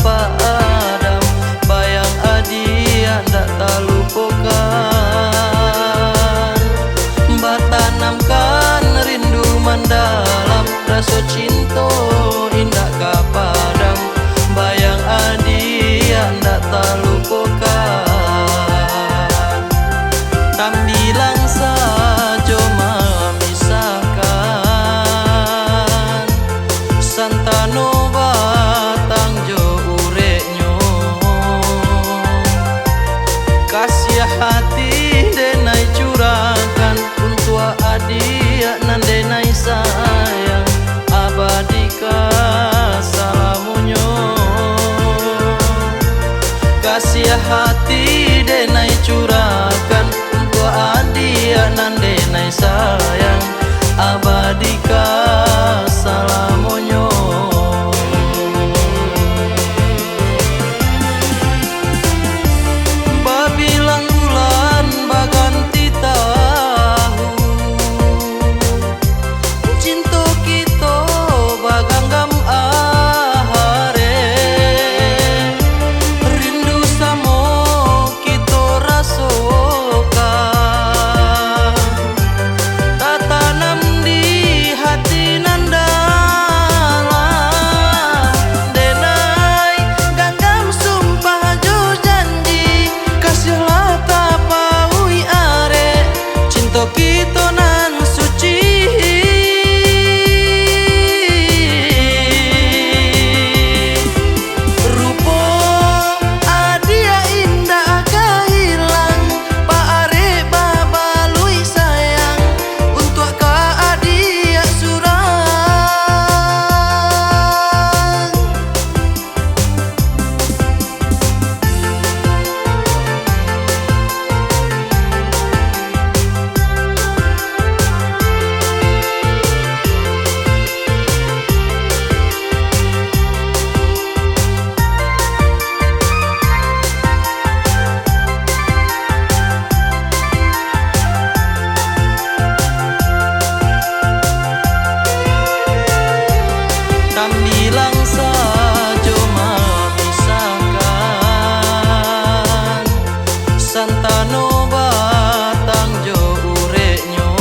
padam, bayang adia ndak terlupakan. Batanamkan rindu mendalam, rasa cinta indah kapadam, bayang adia ndak terlupakan. Tak bilang saja memisahkan, santano batang jo ureknyo, kasih hati denai curahkan untuk adia nan denai sayang, abadikan salamunyo. Kasih hati denai curahkan untuk adia nan denai sayang, abadikan salamunyo. Babilang bulan baganti tahun, cinta kita baganggam ahare, rindu samo kita rasakan, tak tanam di hati nan dalam, denai ganggam sumpah jo janji, kasihlah tapaui are, cinta kita nan suci. Rupa adia indah kehilang, pak are babalui sayang, untuk ka adia surang. Tak bilang saja memisahkan, santano batang jo ureknyo,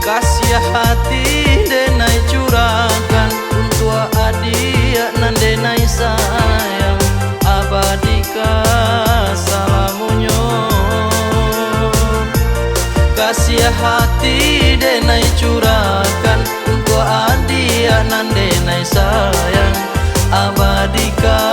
kasih hati denai curahkan untuk adia nan denai sayang, abadikan salamunyo. Kasih hati denai curahkan untuk adia nan denai sayang, abadikan